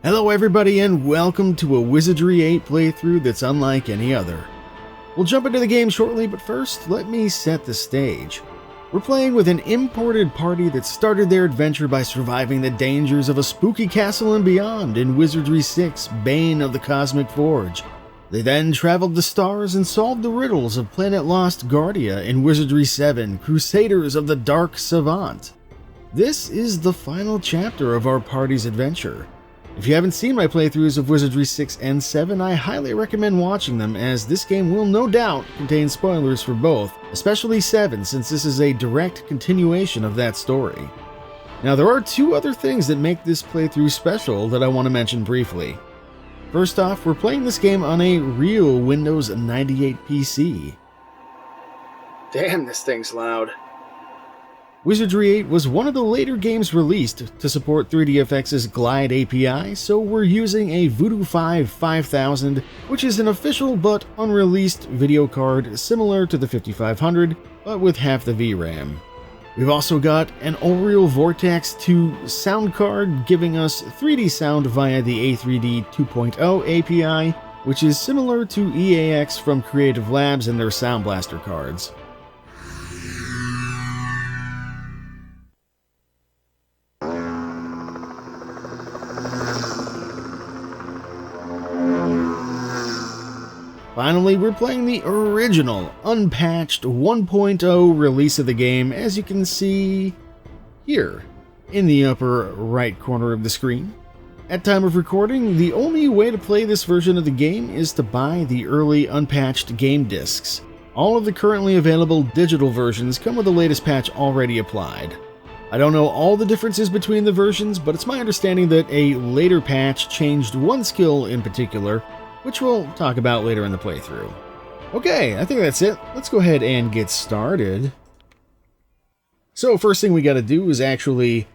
Hello everybody and welcome to a Wizardry 8 playthrough that's unlike any other. We'll jump into the game shortly, but first, let me set the stage. We're playing with an imported party that started their adventure by surviving the dangers of a spooky castle and beyond in Wizardry 6, Bane of the Cosmic Forge. They then traveled the stars and solved the riddles of Planet Lost Guardia in Wizardry 7, Crusaders of the Dark Savant. This is the final chapter of our party's adventure. If you haven't seen my playthroughs of Wizardry 6 and 7, I highly recommend watching them, as this game will no doubt contain spoilers for both, especially 7, since this is a direct continuation of that story. Now, there are two other things that make this playthrough special that I want to mention briefly. First off, we're playing this game on a real Windows 98 PC. Damn, this thing's loud. Wizardry 8 was one of the later games released to support 3DFX's Glide API, so we're using a Voodoo 5 5000, which is an official but unreleased video card similar to the 5500, but with half the VRAM. We've also got an Oriel Vortex 2 sound card giving us 3D sound via the A3D 2.0 API, which is similar to EAX from Creative Labs and their Sound Blaster cards. Finally, we're playing the original, unpatched 1.0 release of the game, as you can see here, in the upper right corner of the screen. At time of recording, the only way to play this version of the game is to buy the early unpatched game discs. All of the currently available digital versions come with the latest patch already applied. I don't know all the differences between the versions, but it's my understanding that a later patch changed one skill in particular, which we'll talk about later in the playthrough. Okay, I think that's it. Let's go ahead and get started. So first thing we got to do is actually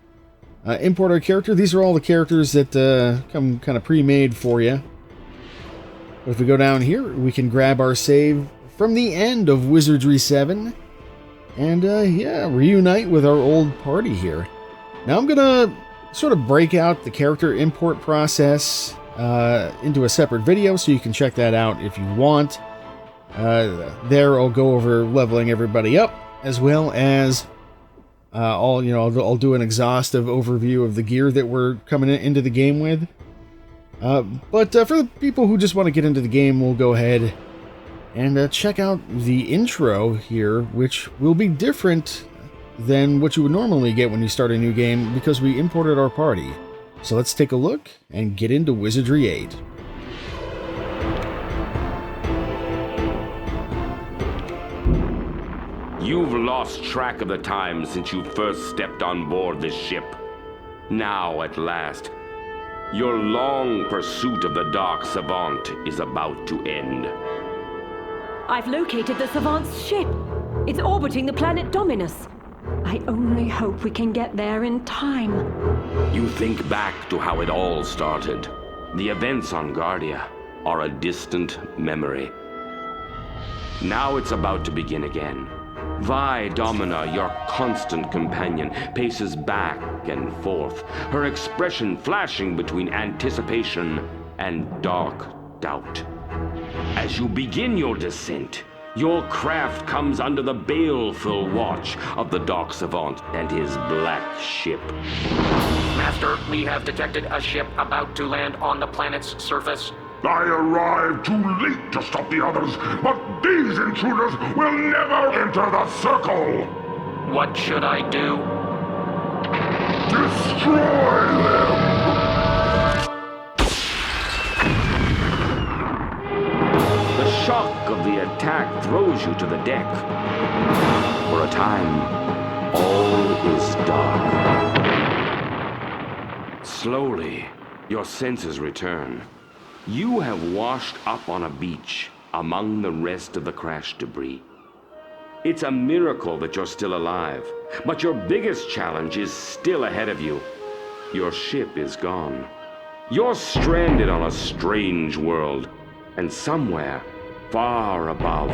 import our character. These are all the characters that come kind of pre-made for you. If we go down here, we can grab our save from the end of Wizardry 7 and yeah, reunite with our old party here. Now I'm gonna sort of break out the character import process into a separate video, so you can check that out if you want. There I'll go over leveling everybody up, as well as I'll do an exhaustive overview of the gear that we're coming into the game with. But for the people who just want to get into the game, we'll go ahead and check out the intro here, which will be different than what you would normally get when you start a new game, because we imported our party. So let's take a look and get into Wizardry 8. You've lost track of the time since you first stepped on board this ship. Now, at last, your long pursuit of the Dark Savant is about to end. I've located the Savant's ship. It's orbiting the planet Dominus. I only hope we can get there in time. You think back to how it all started. The events on Guardia are a distant memory. Now it's about to begin again. Vi Domina, your constant companion, paces back and forth, her expression flashing between anticipation and dark doubt. As you begin your descent, your craft comes under the baleful watch of the Dark Savant and his black ship. Master, we have detected a ship about to land on the planet's surface. I arrived too late to stop the others, but these intruders will never enter the circle! What should I do? Destroy them! The shock of the attack throws you to the deck. For a time, all is dark. Slowly, your senses return. You have washed up on a beach among the rest of the crash debris. It's a miracle that you're still alive, but your biggest challenge is still ahead of you. Your ship is gone. You're stranded on a strange world, and somewhere, far above,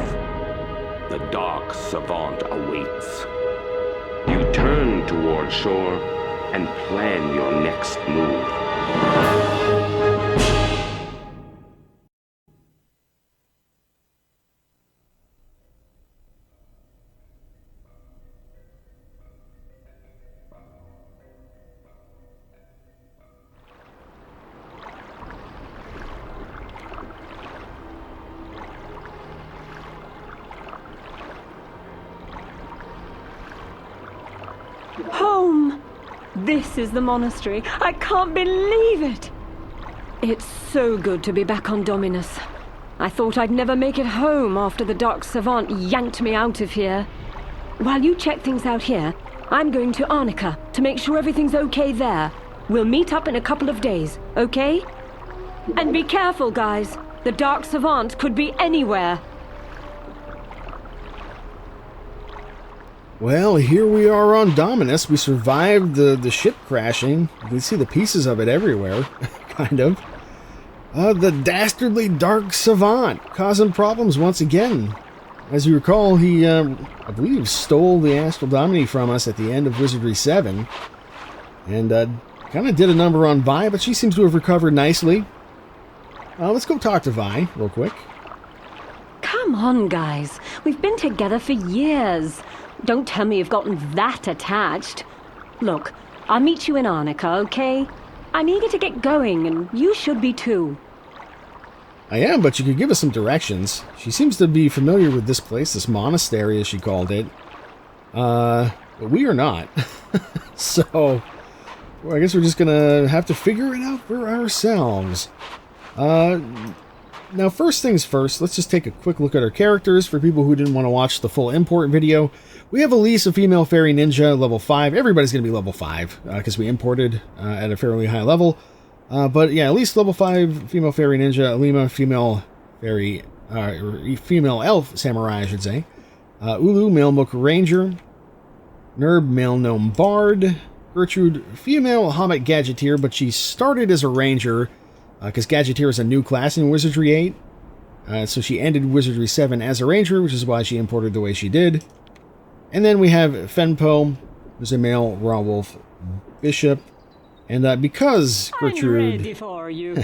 the Dark Savant awaits. You turn toward shore and plan your next move. this is the monastery. I can't believe it. It's so good to be back on Dominus. I thought I'd never make it home after the Dark Savant yanked me out of here. While you check things out here, I'm going to Arnica to make sure everything's okay there. We'll meet up in a couple of days, okay? And be careful, guys. The Dark Savant could be anywhere. Well, here we are on Dominus. We survived the ship crashing. You can see the pieces of it everywhere, kind of. The dastardly Dark Savant causing problems once again. As you recall, he, I believe, stole the Astral Domini from us at the end of Wizardry 7. And kind of did a number on Vi, but she seems to have recovered nicely. Let's go talk to Vi real quick. Come on, guys. We've been together for years. Don't tell me you've gotten that attached. Look, I'll meet you in Arnica, okay? I'm eager to get going, and you should be too. I am, but you could give us some directions. She seems to be familiar with this place, this monastery, as she called it. But we are not. So, well, I guess we're just gonna have to figure it out for ourselves. Now, first things first, let's just take a quick look at our characters for people who didn't want to watch the full import video. We have Elise, a female fairy ninja, level 5. Everybody's going to be level 5, because we imported at a fairly high level. But yeah, Elise, level 5, female fairy ninja. Alima, female fairy, female elf samurai, I should say. Ulu, male monk ranger. Nerb, male gnome bard. Gertrude, female hobbit gadgeteer, but she started as a ranger, because gadgeteer is a new class in Wizardry 8. So she ended Wizardry 7 as a ranger, which is why she imported the way she did. And then we have Fenpo, who's a male raw wolf bishop. And because Gertrude... I'm ready for you.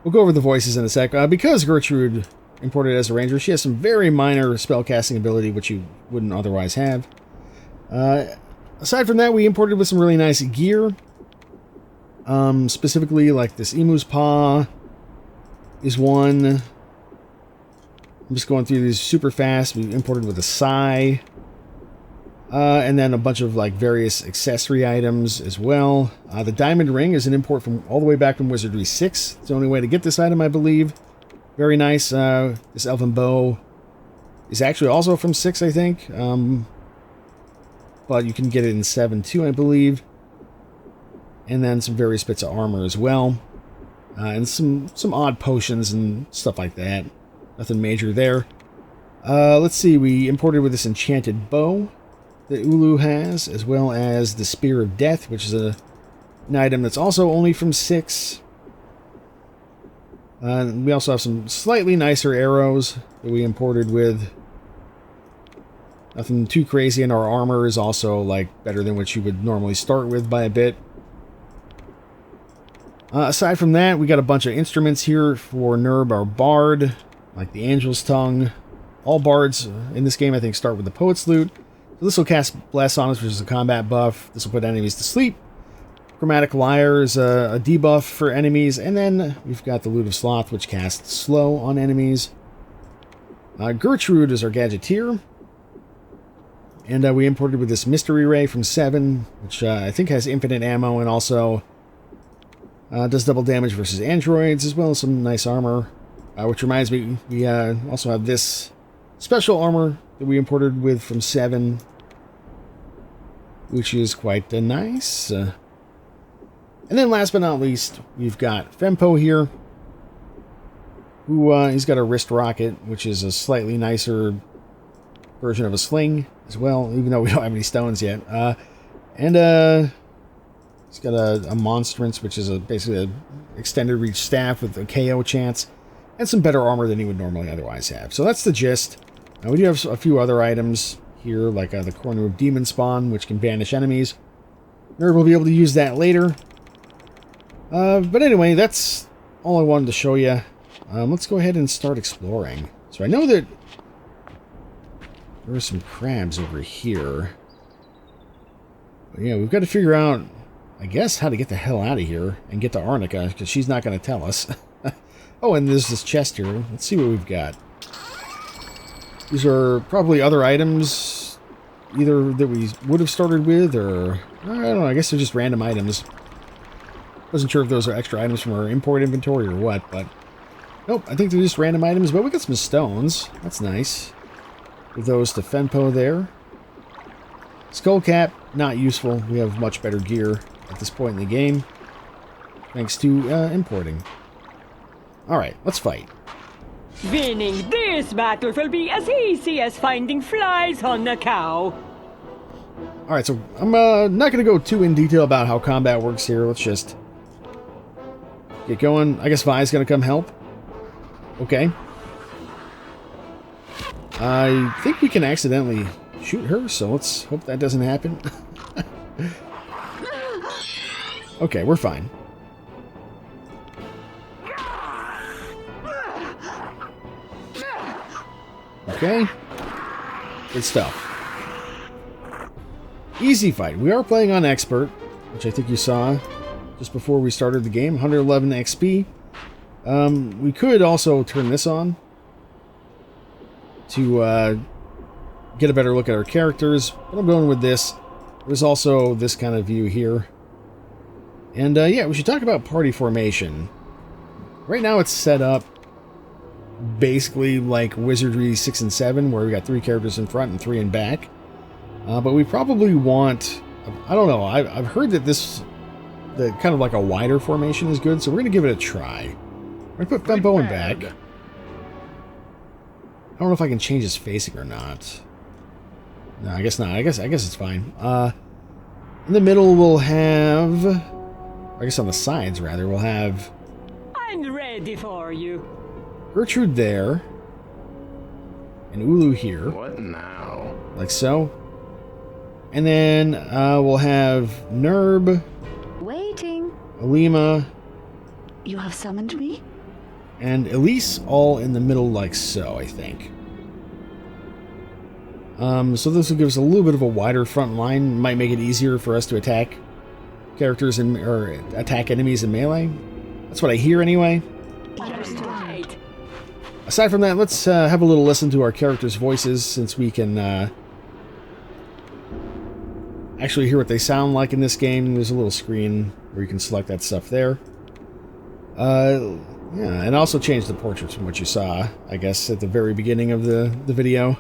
We'll go over the voices in a sec. Because Gertrude imported as a ranger, she has some very minor spellcasting ability, which you wouldn't otherwise have. Aside from that, we imported with some really nice gear. Specifically, like this Emu's Paw is one. I'm just going through these super fast. We imported with a Sai. And then a bunch of like various accessory items as well. The diamond ring is an import from all the way back from Wizardry 6. It's the only way to get this item, I believe. Very nice. This elven bow is actually also from 6, I think. But you can get it in 7 too, I believe. And then some various bits of armor as well. And some odd potions and stuff like that. Nothing major there. Let's see, we imported with this enchanted bow that Ulu has, as well as the Spear of Death, which is an item that's also only from 6. We also have some slightly nicer arrows that we imported with. Nothing too crazy, and our armor is also like better than what you would normally start with by a bit. Aside from that, we got a bunch of instruments here for Nerb, our bard, like the Angel's Tongue. All bards in this game, I think, start with the Poet's Lute. So this will cast Bless on us, which is a combat buff. This will put enemies to sleep. Chromatic Lyre is a debuff for enemies. And then we've got the Lute of Sloth, which casts Slow on enemies. Gertrude is our gadgeteer. And we imported with this Mystery Ray from 7, which I think has infinite ammo and also does double damage versus androids, as well as some nice armor. Which reminds me, we also have this special armor that we imported with from 7, which is quite nice. And then last but not least, we've got Fempo here, who he's got a wrist rocket, which is a slightly nicer version of a sling as well, even though we don't have any stones yet. And he's got a monstrance, which is basically an extended reach staff with a KO chance, and some better armor than he would normally otherwise have. So that's the gist. Now, we do have a few other items here, like the Corner of Demon Spawn, which can banish enemies. Nerv will be able to use that later. But anyway, that's all I wanted to show you. Let's go ahead and start exploring. So I know that there are some crabs over here. But yeah, we've got to figure out, I guess, how to get the hell out of here and get to Arnica, because she's not going to tell us. Oh, and there's this chest here. Let's see what we've got. These are probably other items either that we would have started with, or I don't know, I guess they're just random items. Wasn't sure if those are extra items from our import inventory or what, but nope, I think they're just random items, but we got some stones. That's nice. Give those to Fenpo there. Skull cap, not useful. We have much better gear at this point in the game, thanks to importing. Alright, let's fight. Winning this battle will be as easy as finding flies on a cow. Alright, so I'm not going to go too in detail about how combat works here. Let's just get going. I guess Vi's going to come help. Okay. I think we can accidentally shoot her, so let's hope that doesn't happen. Okay, we're fine. Okay. Good stuff. Easy fight. We are playing on Expert, which I think you saw just before we started the game. 111 XP. We could also turn this on to get a better look at our characters, but I'm going with this. There's also this kind of view here. And yeah, we should talk about party formation. Right now it's set up basically like Wizardry 6 and 7, where we got 3 characters in front and 3 in back. But we probably want, I don't know, I've heard that the kind of like a wider formation is good, so we're going to give it a try. We're going to put Fempo in back. I don't know if I can change his facing or not. No, I guess not. I guess it's fine. In the middle we'll have, I guess on the sides rather, we'll have I'm ready for you. Gertrude there. And Ulu here. What now? Like so. And then we'll have Nerb, Waiting. Alima, You have summoned me? and Elise all in the middle like so, I think. So this will give us a little bit of a wider front line. Might make it easier for us to attack characters or attack enemies in melee. That's what I hear anyway. Right. Aside from that, let's have a little listen to our characters' voices, since we can actually hear what they sound like in this game. There's a little screen where you can select that stuff there. Yeah, and also change the portraits from what you saw, I guess, at the very beginning of the video.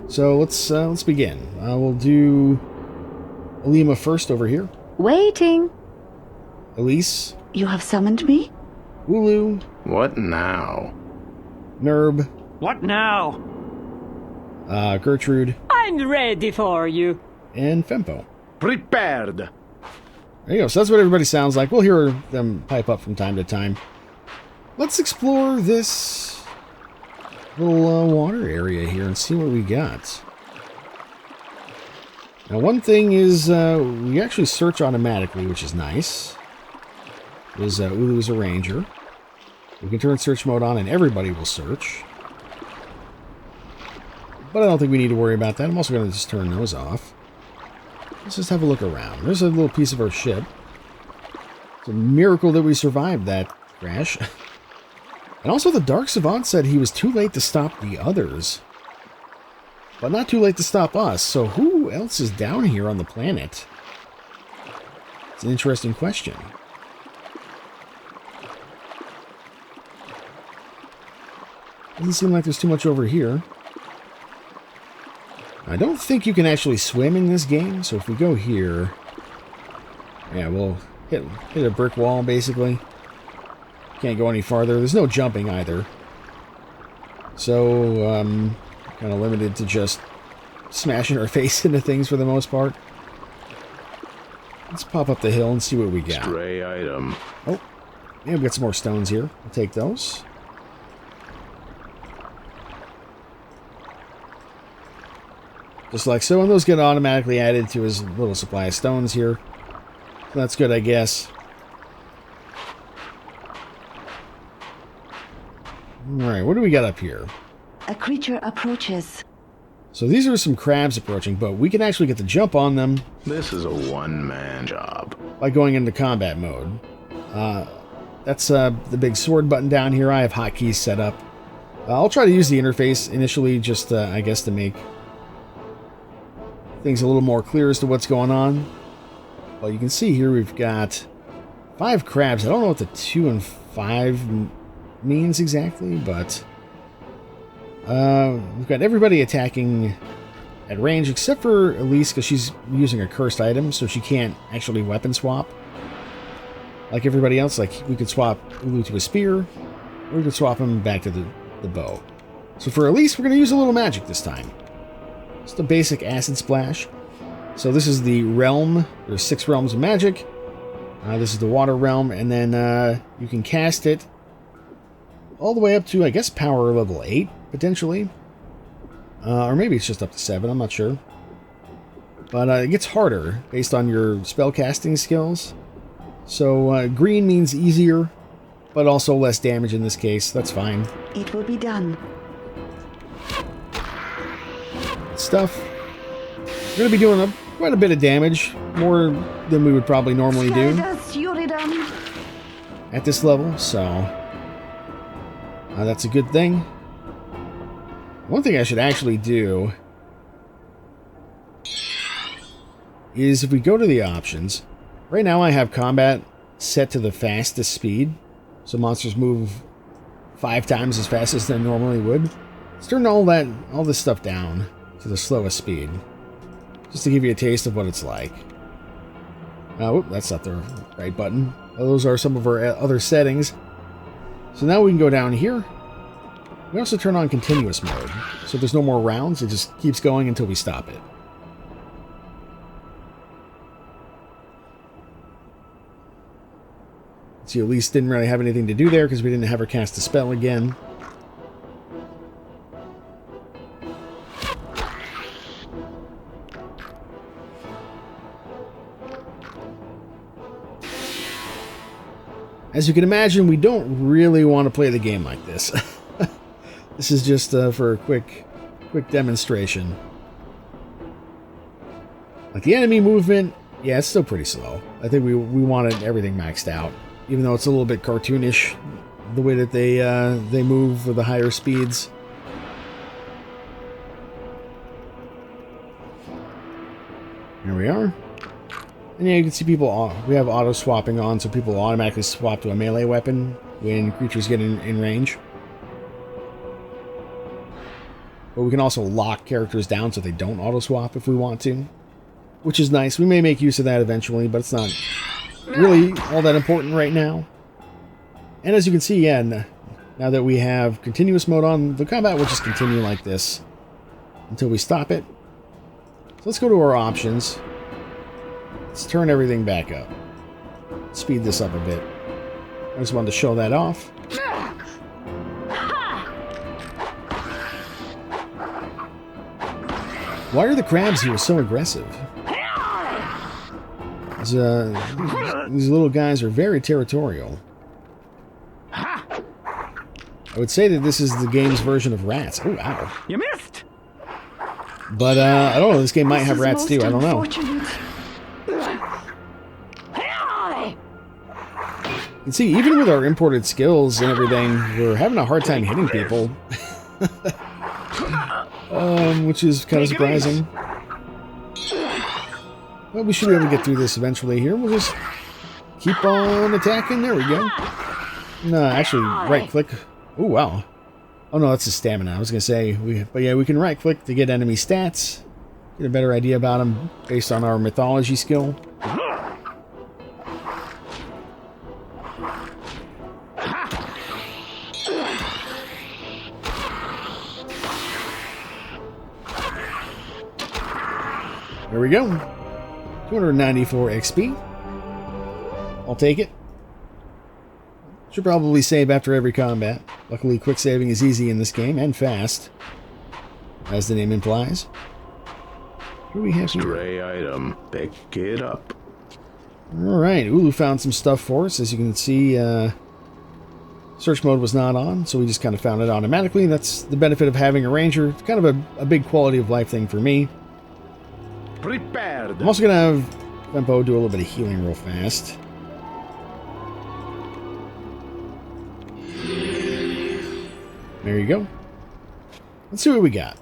So let's begin. We'll do Alima first over here. Waiting. Elise. You have summoned me? Ulu. What now? Nerb. What now? Gertrude. I'm ready for you. And Fempo. Prepared. There you go. So that's what everybody sounds like. We'll hear them pipe up from time to time. Let's explore this little water area here and see what we got. Now, one thing is we actually search automatically, which is nice. Is Ulu's a ranger. We can turn search mode on and everybody will search. But I don't think we need to worry about that. I'm also going to just turn those off. Let's just have a look around. There's a little piece of our ship. It's a miracle that we survived that crash. And also the Dark Savant said he was too late to stop the others. But not too late to stop us. So who else is down here on the planet? It's an interesting question. Doesn't seem like there's too much over here. I don't think you can actually swim in this game, so if we go here... Yeah, we'll hit a brick wall, basically. Can't go any farther. There's no jumping, either. So, kind of limited to just smashing our face into things for the most part. Let's pop up the hill and see what we got. Stray item. Oh, yeah, we've got some more stones here. We'll take those. Just like so, and those get automatically added to his little supply of stones here. So that's good, I guess. Alright, what do we got up here? A creature approaches. So these are some crabs approaching, but we can actually get the jump on them This is a one-man job. by going into combat mode. That's the big sword button down here. I have hotkeys set up. I'll try to use the interface initially, just I guess to make things a little more clear as to what's going on. Well, you can see here we've got 5 crabs. I don't know what the 2 and 5 means exactly, but we've got everybody attacking at range except for Elise, because she's using a cursed item, so she can't actually weapon swap. Like everybody else, like we could swap Ulu to a spear, or we could swap him back to the bow. So for Elise, we're going to use a little magic this time. Just a basic acid splash. So this is the realm. There's 6 realms of magic. This is the water realm, and then you can cast it all the way up to, I guess, power level 8, potentially. Or maybe it's just up to 7, I'm not sure. But it gets harder based on your spellcasting skills. So green means easier, but also less damage in this case. That's fine. It will be done. Good stuff. We're going to be doing quite a bit of damage, more than we would probably normally do at this level, so that's a good thing. One thing I should actually do is if we go to the options, right now I have combat set to the fastest speed, so monsters move 5 times as fast as they normally would. Let's turn all this stuff down to the slowest speed, just to give you a taste of what it's like. Whoop, that's not the right button. Those are some of our other settings. So now we can go down here. We also turn on continuous mode, so there's no more rounds, it just keeps going until we stop it. See, Elise didn't really have anything to do there because we didn't have her cast a spell again. As you can imagine, we don't really want to play the game like this. This is just for a quick demonstration. Like the enemy movement, yeah, it's still pretty slow. I think we wanted everything maxed out, even though it's a little bit cartoonish the way that they move with the higher speeds. Here we are. And yeah, you can see people, we have auto swapping on, so people automatically swap to a melee weapon when creatures get in range. But we can also lock characters down so they don't auto swap if we want to, which is nice. We may make use of that eventually, but it's not really all that important right now. And as you can see, yeah, now that we have continuous mode on, the combat will just continue like this until we stop it. So let's go to our options. Let's turn everything back up. Speed this up a bit. I just wanted to show that off. Why are the crabs here so aggressive? These little guys are very territorial. I would say that this is the game's version of rats. Oh, wow. You missed! But, I don't know. This game might have rats too. I don't know. You can see, even with our imported skills and everything, we're having a hard time hitting people. Which is kind of surprising. Well, we should be able to get through this eventually here. We'll just keep on attacking. There we go. No, actually, right-click. Oh, wow. Oh, no, that's his stamina. I was going to say, but yeah, we can right-click to get enemy stats. Get a better idea about them based on our mythology skill. There we go. 294 XP. I'll take it. Should probably save after every combat. Luckily, quick saving is easy in this game, and fast, as the name implies. What do we have here? Stray item. Pick it up. Alright, Ulu found some stuff for us. As you can see, search mode was not on, so we just kind of found it automatically. That's the benefit of having a ranger. It's kind of a big quality of life thing for me. Prepared. I'm also going to have Fempo do a little bit of healing real fast. There you go. Let's see what we got.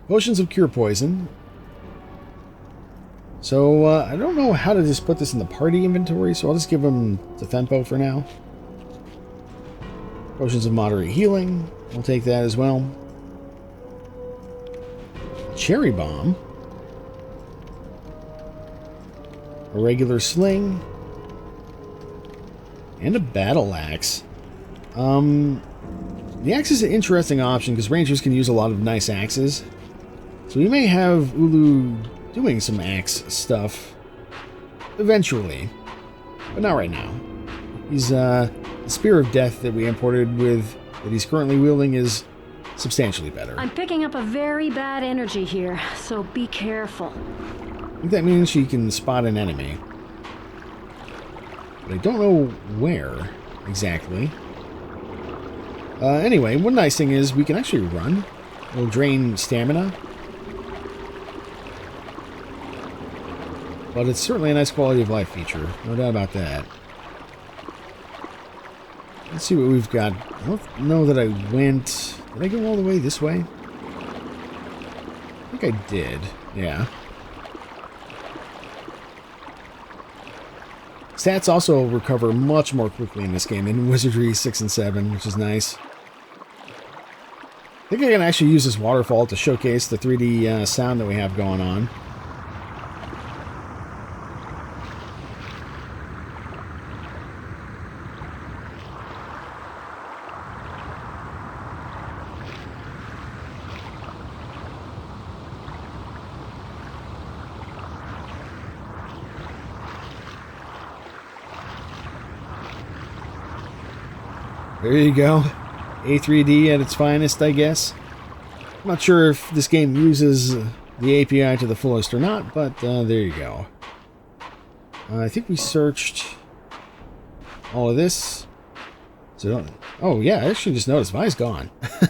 Potions of Cure Poison. So, I don't know how to just put this in the party inventory, so I'll just give him the Fempo for now. Potions of moderate healing. We'll take that as well. Cherry bomb. A regular sling. And a battle axe. The axe is an interesting option because rangers can use a lot of nice axes. So we may have Ulu doing some axe stuff eventually, but not right now. He's the Spear of Death that we imported with that he's currently wielding is substantially better. I'm picking up a very bad energy here, so be careful. I think that means she can spot an enemy. But I don't know where exactly. Anyway, one nice thing is we can actually run. It'll drain stamina. But it's certainly a nice quality of life feature. No doubt about that. Let's see what we've got. I don't know that I went... Did I go all the way this way? I think I did. Yeah. Stats also recover much more quickly in this game than Wizardry 6 and 7, which is nice. I think I can actually use this waterfall to showcase the 3D sound that we have going on. There you go. A3D at its finest, I guess. I'm not sure if this game uses the API to the fullest or not, but there you go. I think we searched all of this. So, oh yeah, I actually just noticed Vi's gone.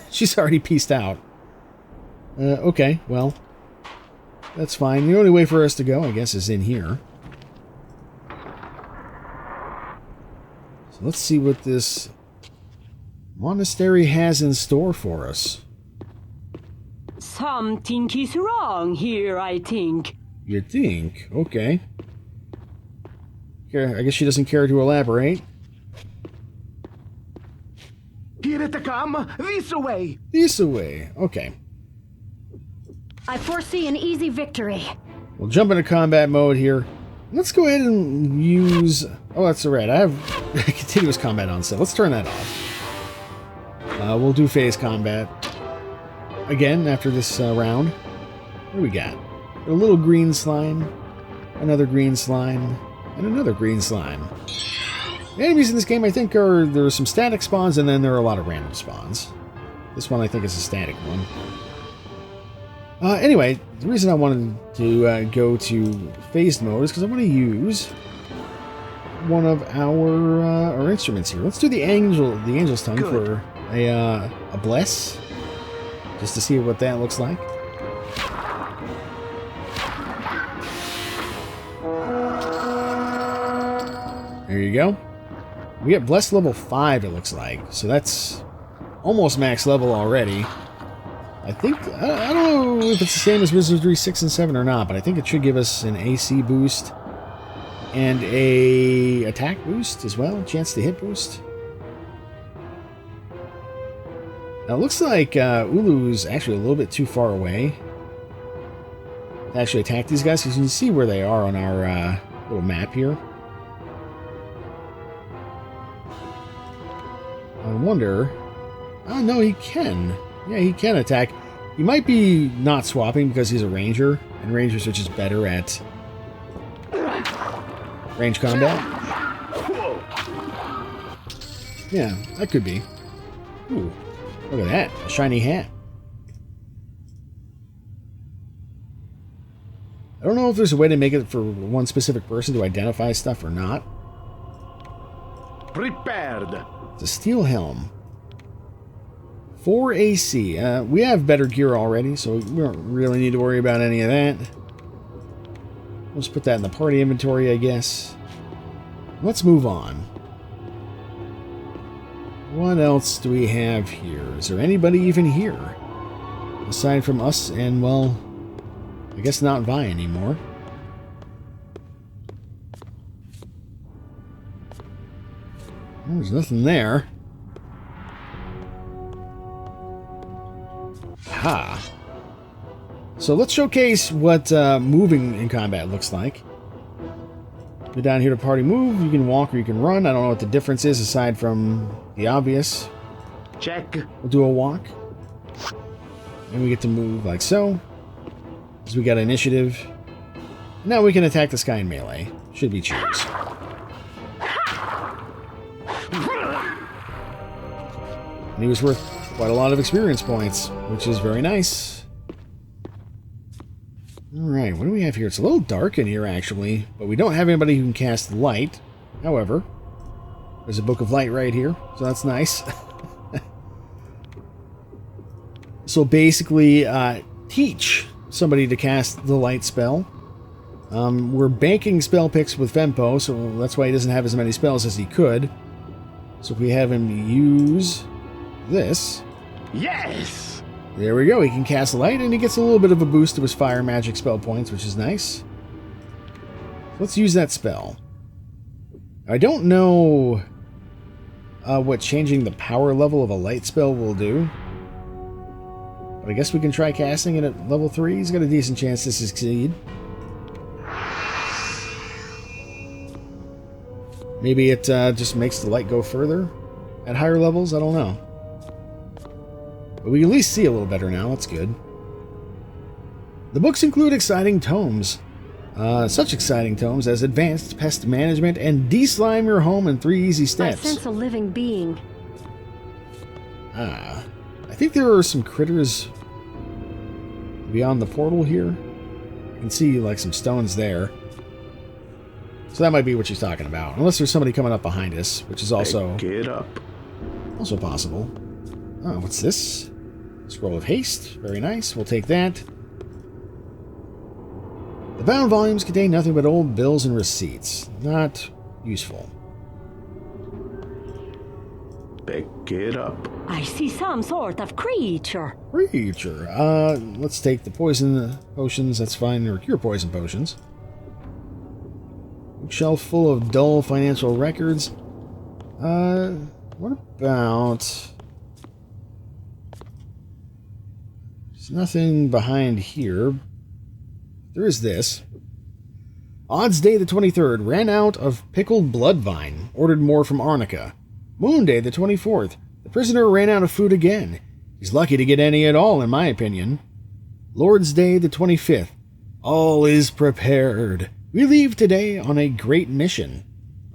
She's already peaced out. Okay, well, that's fine. The only way for us to go, I guess, is in here. So let's see what this monastery has in store for us. Something is wrong here, I think. You think? Okay. I guess she doesn't care to elaborate. Here it come! This way! This way. Okay. I foresee an easy victory. We'll jump into combat mode here. Let's go ahead and use... Oh, that's alright. I have continuous combat on set. Let's turn that off. We'll do phase combat again after this round. What do we got? A little green slime, another green slime, and another green slime. The enemies in this game, I think, there are some static spawns, and then there are a lot of random spawns. This one, I think, is a static one. Anyway, the reason I wanted to go to phased mode is because I want to use one of our instruments here. Let's do the angel's tongue for a bless, just to see what that looks like. There you go. We get bless level 5, it looks like, so that's almost max level already. I think I don't know if it's the same as Wizardry 6 and 7 or not, but I think it should give us an AC boost and a attack boost as well, chance to hit boost. Now, it looks like Ulu's actually a little bit too far away to actually attack these guys, because you can see where they are on our little map here. I wonder... Oh, no, he can. Yeah, he can attack. He might be not swapping because he's a ranger, and rangers are just better at range combat. Yeah, that could be. Ooh. Look at that, a shiny hat. I don't know if there's a way to make it for one specific person to identify stuff or not. Prepared. It's a steel helm. 4 AC. We have better gear already, so we don't really need to worry about any of that. Let's put that in the party inventory, I guess. Let's move on. What else do we have here? Is there anybody even here? Aside from us and, well, I guess not Vi anymore. There's nothing there. Ha! So let's showcase what moving in combat looks like. Go down here to party move. You can walk or you can run. I don't know what the difference is aside from the obvious. Check. We'll do a walk. And we get to move like so. So we got initiative. Now we can attack this guy in melee. Should we choose. And he was worth quite a lot of experience points, which is very nice. Alright, what do we have here? It's a little dark in here, actually, but we don't have anybody who can cast light. However, there's a Book of Light right here, so that's nice. So basically, teach somebody to cast the light spell. We're banking spell picks with Fempo, so that's why he doesn't have as many spells as he could. So if we have him use this... Yes! There we go, he can cast light, and he gets a little bit of a boost to his fire magic spell points, which is nice. Let's use that spell. I don't know what changing the power level of a light spell will do. But I guess we can try casting it at level 3. He's got a decent chance to succeed. Maybe it just makes the light go further at higher levels? I don't know. But we can at least see a little better now. That's good. The books include exciting tomes. Such exciting tomes as Advanced Pest Management and De-Slime Your Home in 3 Easy Steps. I sense a living being. I think there are some critters beyond the portal here. I can see like some stones there. So that might be what she's talking about. Unless there's somebody coming up behind us, which is also... Get up. Also possible. Oh, what's this? Scroll of Haste. Very nice. We'll take that. The bound volumes contain nothing but old bills and receipts. Not useful. Pick it up. I see some sort of creature. Creature. Let's take the poison potions. That's fine. Or cure poison potions. Bookshelf full of dull financial records. What about... There's nothing behind here. There is this. Odds Day the 23rd. Ran out of pickled bloodvine. Ordered more from Arnica. Moon Day the 24th. The prisoner ran out of food again. He's lucky to get any at all, in my opinion. Lord's Day the 25th. All is prepared. We leave today on a great mission.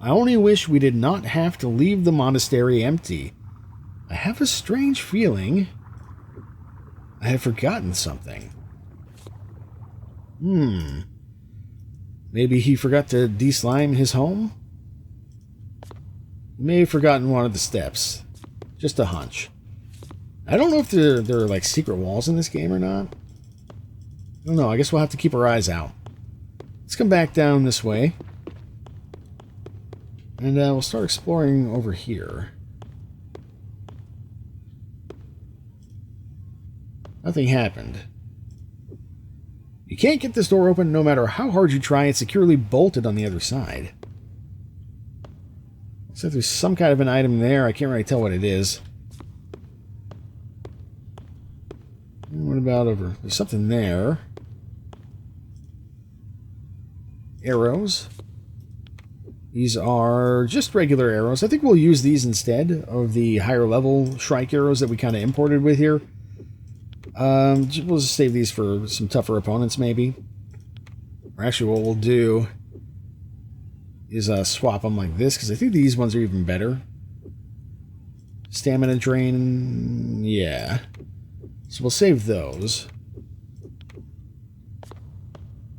I only wish we did not have to leave the monastery empty. I have a strange feeling I have forgotten something. Maybe he forgot to de-slime his home? He may have forgotten one of the steps. Just a hunch. I don't know if there are like secret walls in this game or not. I don't know. I guess we'll have to keep our eyes out. Let's come back down this way. And we'll start exploring over here. Nothing happened. You can't get this door open no matter how hard you try. It's securely bolted on the other side. Looks like there's some kind of an item there. I can't really tell what it is. And what about over? There's something there. Arrows. These are just regular arrows. I think we'll use these instead of the higher level Shrike arrows that we kind of imported with here. We'll just save these for some tougher opponents, maybe. Or actually, what we'll do is swap them like this, because I think these ones are even better. Stamina drain, yeah. So we'll save those.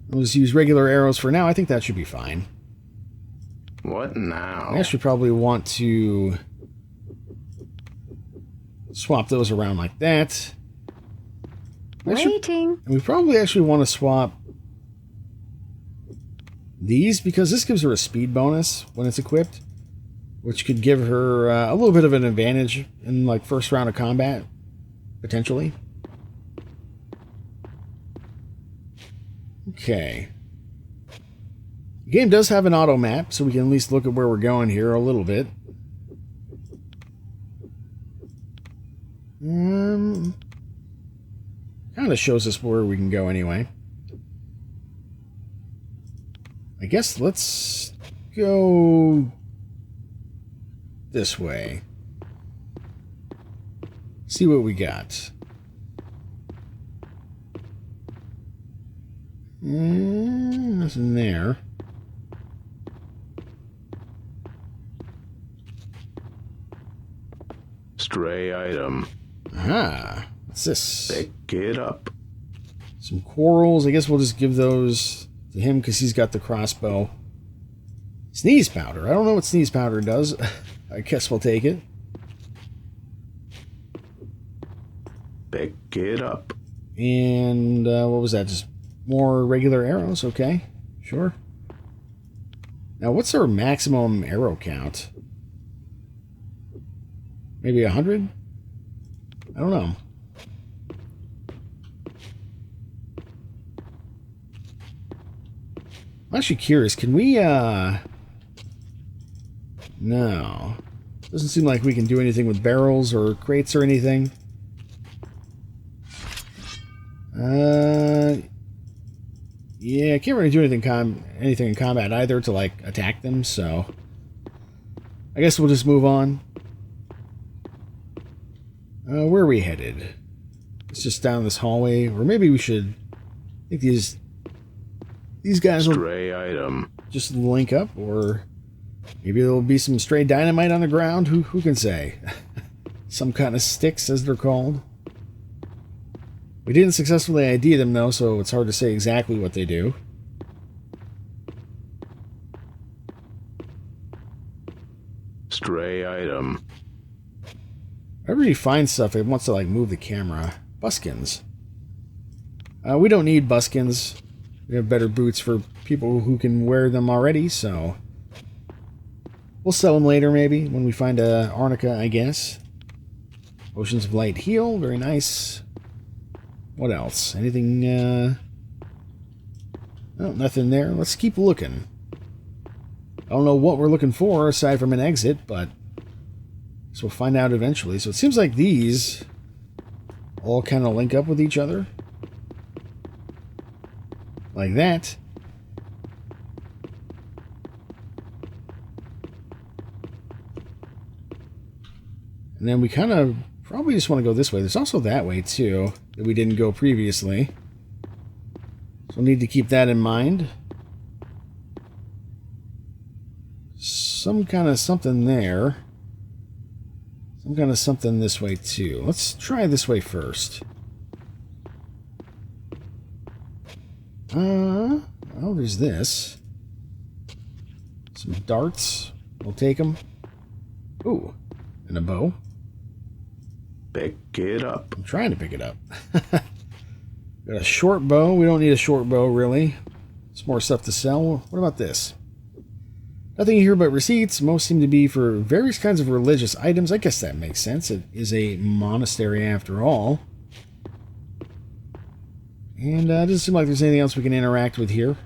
We'll just use regular arrows for now. I think that should be fine. What now? I actually probably want to swap those around like that. Waiting. And we probably actually want to swap these, because this gives her a speed bonus when it's equipped, which could give her a little bit of an advantage in like first round of combat, potentially. Okay. The game does have an auto map, so we can at least look at where we're going here a little bit. Kind of shows us where we can go anyway. I guess let's go this way. See what we got. Nothing there. Stray item. Aha. What's this? Pick it up. Some quarrels. I guess we'll just give those to him because he's got the crossbow. Sneeze powder. I don't know what sneeze powder does. I guess we'll take it. Pick it up. And what was that? Just more regular arrows? Okay. Sure. Now, what's our maximum arrow count? Maybe 100? I don't know. I'm actually curious. Can we, No. Doesn't seem like we can do anything with barrels or crates or anything. Yeah, I can't really do anything in combat either to, like, attack them, so... I guess we'll just move on. Where are we headed? It's just down this hallway, or maybe we should... I think these guys will Stray item. just link up, or maybe there'll be some stray dynamite on the ground. Who can say? Some kind of sticks, as they're called. We didn't successfully ID them, though, so it's hard to say exactly what they do. Stray item. Whenever you find stuff, it wants to, like, move the camera. Buskins. We don't need buskins. We have better boots for people who can wear them already, so... We'll sell them later, maybe, when we find a arnica, I guess. Potions of Light Heal, very nice. What else? Anything, Oh, nothing there. Let's keep looking. I don't know what we're looking for, aside from an exit, but... So we'll find out eventually. So it seems like these all kind of link up with each other. Like that. And then we kind of probably just want to go this way. There's also that way, too, that we didn't go previously. So we'll need to keep that in mind. Some kind of something there. Some kind of something this way, too. Let's try this way first. Well, there's this. Some darts. We'll take them. Ooh, and a bow. Pick it up. I'm trying to pick it up. Got a short bow. We don't need a short bow, really. It's more stuff to sell. What about this? Nothing here but receipts. Most seem to be for various kinds of religious items. I guess that makes sense. It is a monastery after all. And it doesn't seem like there's anything else we can interact with here.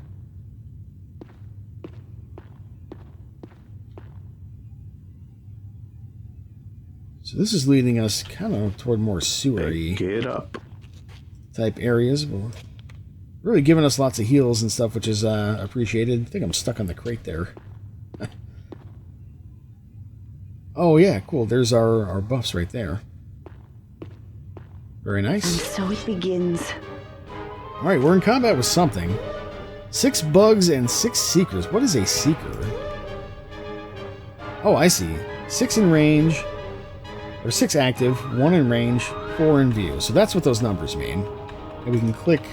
So this is leading us kind of toward more sewery Pick it up. type areas. Well, really giving us lots of heals and stuff, which is appreciated. I think I'm stuck on the crate there. Oh yeah, cool. There's our buffs right there. Very nice. And so it begins. Alright, we're in combat with something. 6 bugs and 6 seekers. What is a seeker? Oh, I see. 6 in range. Or 6 active, 1 in range, 4 in view. So that's what those numbers mean. And we can click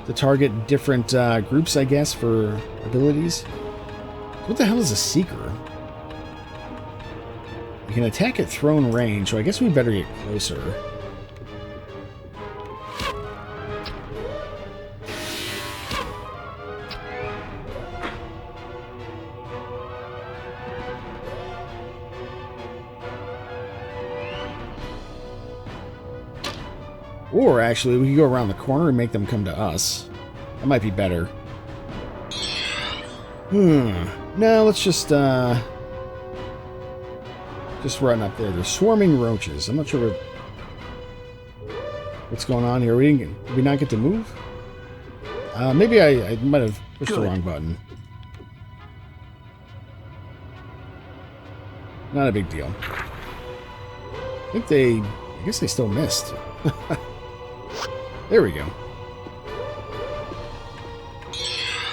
to target different groups, I guess, for abilities. What the hell is a seeker? You can attack at thrown range, so I guess we better get closer. Or, actually, we could go around the corner and make them come to us. That might be better. No, let's just run up there. They're swarming roaches. I'm not sure what what's going on here. Did we not get to move? Maybe I might have pushed the wrong button. Not a big deal. I guess they still missed. There we go.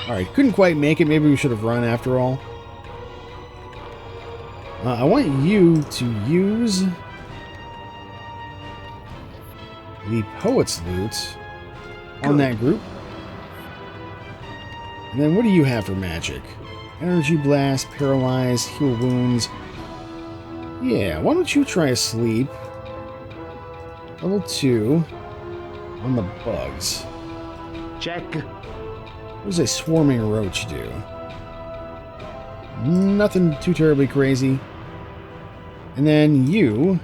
Alright, couldn't quite make it. Maybe we should have run after all. I want you to use the Poet's Loot on that group. And then what do you have for magic? Energy Blast, Paralyze, Heal Wounds. Yeah, why don't you try a Sleep? Level 2 on the bugs. Check. What does a Swarming Roach do? Nothing too terribly crazy. And then you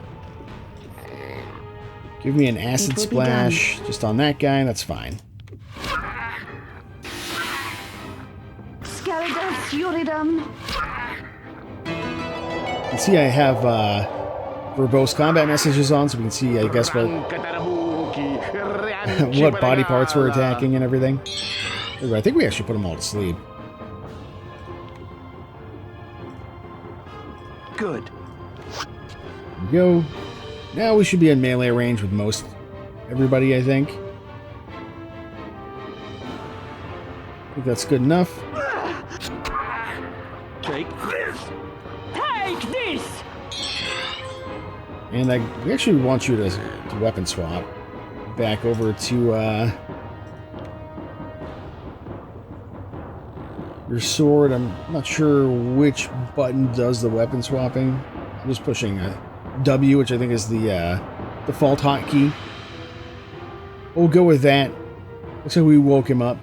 give me an Acid Splash just on that guy, that's fine. Uridum. You can see I have verbose combat messages on, so we can see, I guess, what body parts we're attacking and everything. I think we actually put them all to sleep. Good. There we go. Now we should be in melee range with most everybody, I think. I think that's good enough. Take this! Take this! And we actually want you to weapon swap back over to your sword. I'm not sure which button does the weapon swapping. I'm just pushing W, which I think is the default hotkey. We'll go with that. Looks like we woke him up.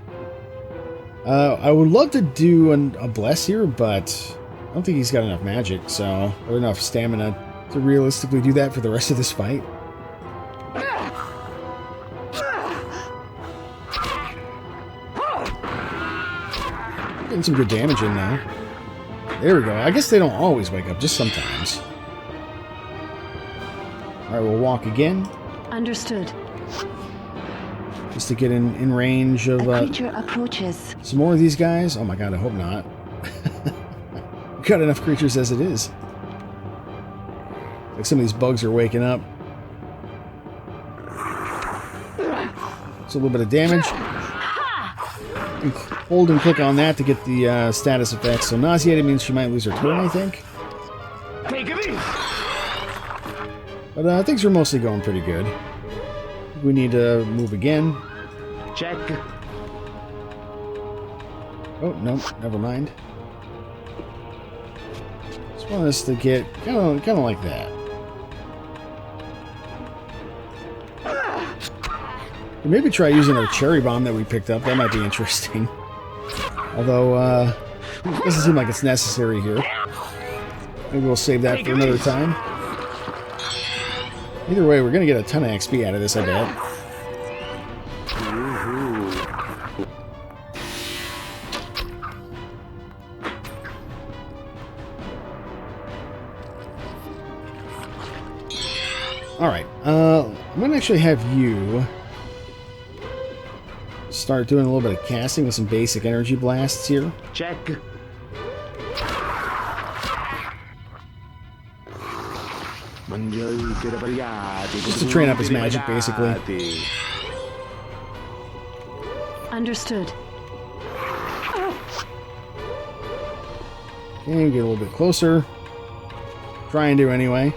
I would love to do a bless here, but I don't think he's got enough magic, or enough stamina to realistically do that for the rest of this fight. Getting some good damage in now. There we go. I guess they don't always wake up, just sometimes. Alright, we'll walk again. Understood. Just to get in range of a creature approaches. Some more of these guys. Oh my god, I hope not. We've got enough creatures as it is. Like some of these bugs are waking up. It's a little bit of damage. Hold and click on that to get the status effects. So nauseated means she might lose her turn, I think. But things are mostly going pretty good. We need to move again. Check. Oh, no, never mind. Just want us to get kind of like that. Maybe try using our cherry bomb that we picked up. That might be interesting. Although, doesn't seem like it's necessary here. Maybe we'll save that for another time. Either way, we're going to get a ton of XP out of this, I bet. Alright, I'm going to actually have you start doing a little bit of casting with some basic energy blasts here. Check. Just to train up his magic, basically. Understood. Okay, get a little bit closer. Try and do anyway.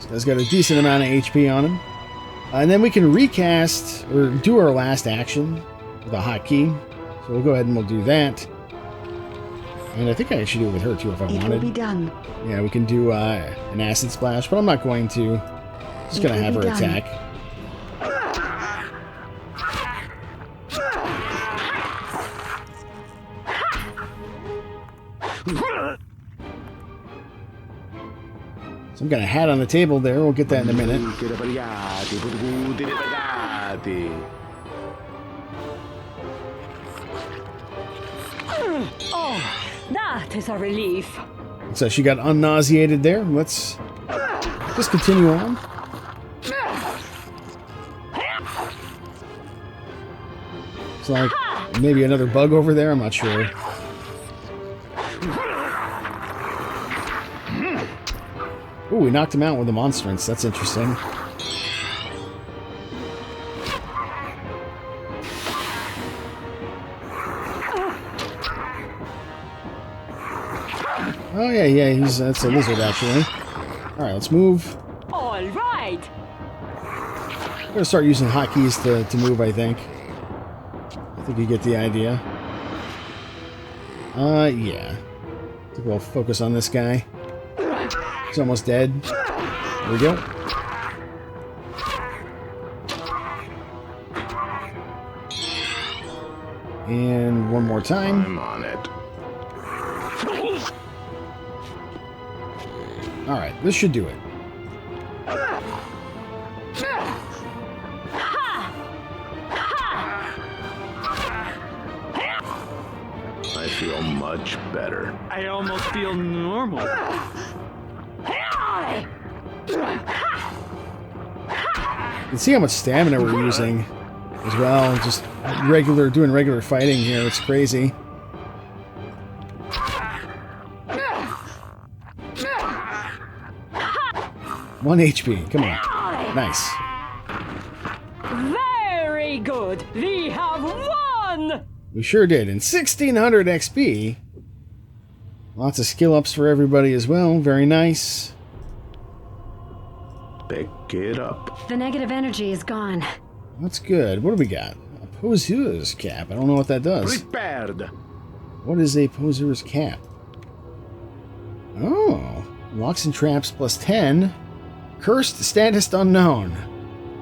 This guy's got a decent amount of HP on him. And then we can recast, or do our last action with a hotkey. So we'll go ahead and we'll do that. And I think I should do it with her too if I wanted. It will be done. Yeah, we can do an acid splash, but I'm not going to. Just going to have her attack. Some kind of hat on the table there. We'll get that in a minute. Oh, that is a relief. So she got unnauseated there. Let's just continue on. It's like maybe another bug over there. I'm not sure. Ooh, we knocked him out with the monstrance. That's interesting. Oh yeah, that's a lizard actually. All right, let's move. All right. I'm gonna start using hotkeys to move. I think you get the idea. Yeah. I think we'll focus on this guy. He's almost dead. There we go. And one more time. I'm on it. Alright, this should do it. I feel much better. I almost feel normal. You can see how much stamina we're using as well. Just doing regular fighting here. It's crazy. 1 HP. Come on. Nice. Very good. We have won. We sure did. And 1600 XP. Lots of skill ups for everybody as well. Very nice. Pick it up. The negative energy is gone. That's good. What do we got? A poser's cap. I don't know what that does. Prepared. What is a poser's cap? Oh. Locks and traps plus 10. Cursed status unknown.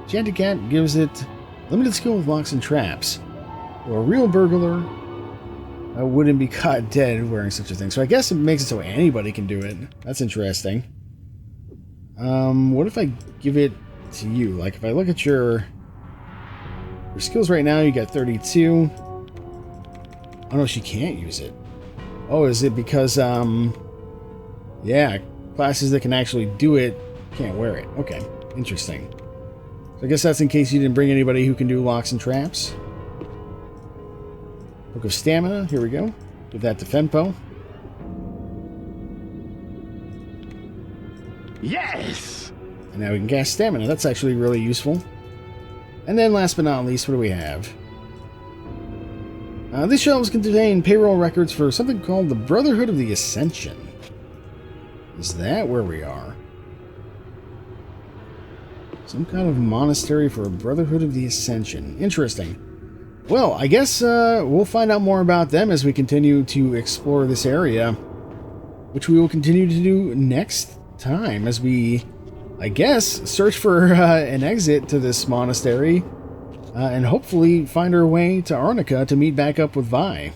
Enchanted Cat gives it limited skill with locks and traps. Or a real burglar wouldn't be caught dead wearing such a thing. So I guess it makes it so anybody can do it. That's interesting. What if I give it to you? Like if I look at your skills right now, you got 32. Oh no, she can't use it. Oh, is it because yeah, classes that can actually do it can't wear it. Okay, interesting. So I guess that's in case you didn't bring anybody who can do locks and traps. Book of Stamina, here we go. Give that to Fempo. Yes! And now we can cast Stamina. That's actually really useful. And then last but not least, what do we have? These shelves contain payroll records for something called the Brotherhood of the Ascension. Is that where we are? Some kind of monastery for a Brotherhood of the Ascension. Interesting. Well, I guess we'll find out more about them as we continue to explore this area, which we will continue to do next time as we, I guess, search for an exit to this monastery and hopefully find our way to Arnica to meet back up with Vi.